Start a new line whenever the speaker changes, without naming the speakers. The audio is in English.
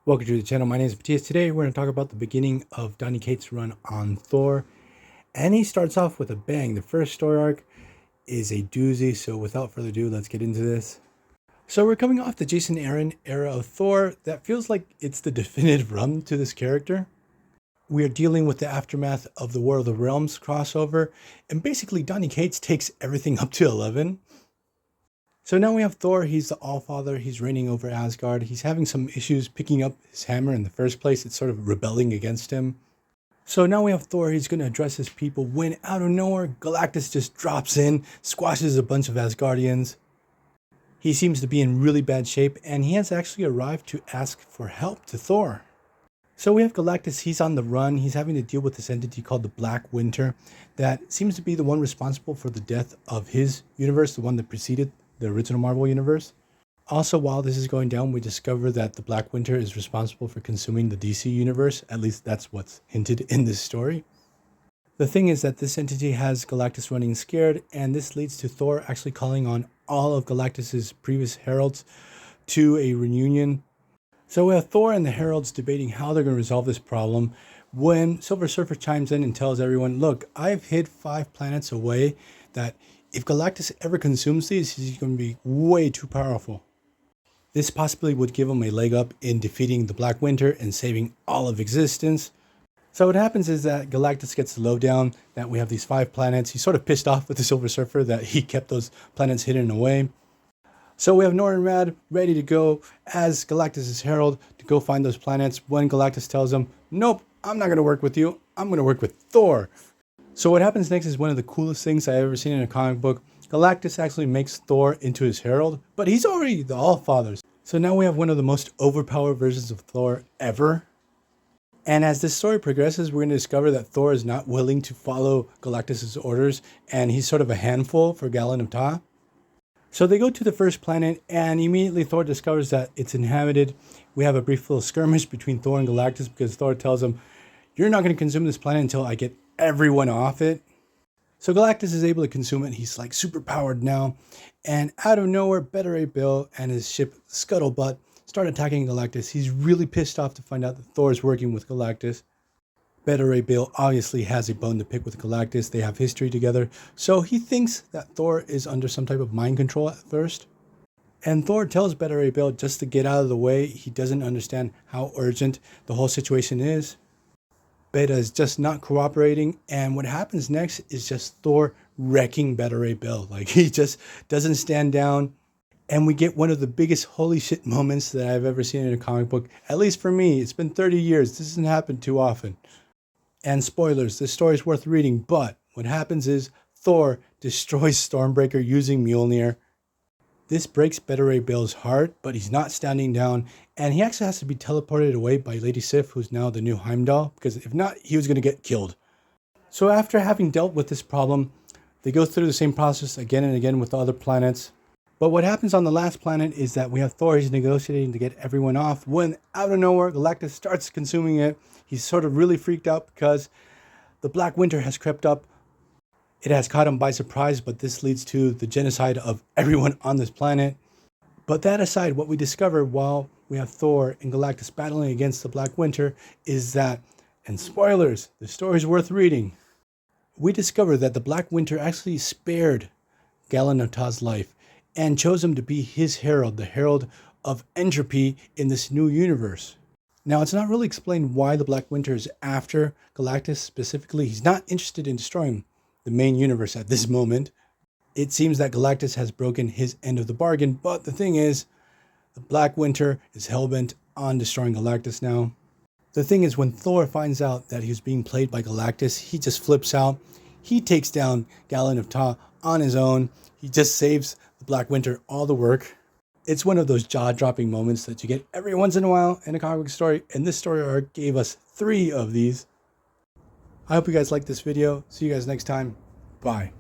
Welcome to the channel. My name is Matthias. Today we're going to talk about the beginning of Donny Cates' run on Thor. And he starts off with a bang. The first story arc is a doozy, so without further ado, let's get into this. So we're coming off the Jason Aaron era of Thor. That feels like it's the definitive run to this character. We are dealing with the aftermath of the War of the Realms crossover, and basically Donny Cates takes everything up to 11. So now we have Thor. He's the Allfather. He's reigning over Asgard. He's having some issues picking up his hammer in the first place. It's sort of rebelling against him. So now we have Thor. He's going to address his people when out of nowhere, Galactus just drops in, squashes a bunch of Asgardians. He seems to be in really bad shape, and he has actually arrived to ask for help to Thor. So we have Galactus. He's on the run. He's having to deal with this entity called the Black Winter that seems to be the one responsible for the death of his universe, the one that preceded the original Marvel Universe. Also, while this is going down, we discover that the Black Winter is responsible for consuming the DC Universe. At least that's what's hinted in this story. The thing is that this entity has Galactus running scared, and this leads to Thor actually calling on all of Galactus's previous heralds to a reunion. So we have Thor and the heralds debating how they're going to resolve this problem when Silver Surfer chimes in and tells everyone, look, I've hid 5 planets away that if Galactus ever consumes these, he's going to be way too powerful. This possibly would give him a leg up in defeating the Black Winter and saving all of existence. So what happens is that Galactus gets the lowdown that we have these 5 planets. He's sort of pissed off with the Silver Surfer that he kept those planets hidden away. So we have Norrin Radd ready to go as Galactus' herald to go find those planets when Galactus tells him, nope, I'm not going to work with you. I'm going to work with Thor. So what happens next is one of the coolest things I've ever seen in a comic book. Galactus actually makes Thor into his herald, but he's already the Allfather. So now we have one of the most overpowered versions of Thor ever. And as this story progresses, we're going to discover that Thor is not willing to follow Galactus' orders, and he's sort of a handful for Galen of Ta. So they go to the first planet, and immediately Thor discovers that it's inhabited. We have a brief little skirmish between Thor and Galactus because Thor tells him, you're not going to consume this planet until I get everyone off it. So Galactus is able to consume it. He's like super powered now. And out of nowhere, Beta Ray Bill and his ship Scuttlebutt start attacking Galactus. He's really pissed off to find out that Thor is working with Galactus. Beta Ray Bill obviously has a bone to pick with Galactus. They have history together. So he thinks that Thor is under some type of mind control at first. And Thor tells Beta Ray Bill just to get out of the way. He doesn't understand how urgent the whole situation is. Beta is just not cooperating, and what happens next is just Thor wrecking Beta Ray Bill. Like, he just doesn't stand down, and we get one of the biggest holy shit moments that I've ever seen in a comic book. At least for me, it's been 30 years. This doesn't happen too often. And spoilers, this story is worth reading, but what happens is Thor destroys Stormbreaker using Mjolnir. This breaks Beta Ray Bill's heart, but he's not standing down, and he actually has to be teleported away by Lady Sif, who's now the new Heimdall, because if not, he was going to get killed. So after having dealt with this problem, they go through the same process again and again with the other planets. But what happens on the last planet is that we have Thor. He's negotiating to get everyone off when, out of nowhere, Galactus starts consuming it. He's sort of really freaked out because the Black Winter has crept up. It has caught him by surprise, but this leads to the genocide of everyone on this planet. But that aside, what we discover while we have Thor and Galactus battling against the Black Winter is that, and spoilers, the story's worth reading. We discover that the Black Winter actually spared Galen of Ta's life and chose him to be his herald, the herald of entropy in this new universe. Now, it's not really explained why the Black Winter is after Galactus specifically. He's not interested in destroying the main universe at this moment. It seems that Galactus has broken his end of the bargain, but the thing is, the Black Winter is hellbent on destroying Galactus now. The thing is, when Thor finds out that he's being played by Galactus, he just flips out. He takes down Galen of Ta on his own. He just saves the Black Winter all the work. It's one of those jaw-dropping moments that you get every once in a while in a comic book story, and this story arc gave us 3 of these. I hope you guys liked this video. See you guys next time. Bye.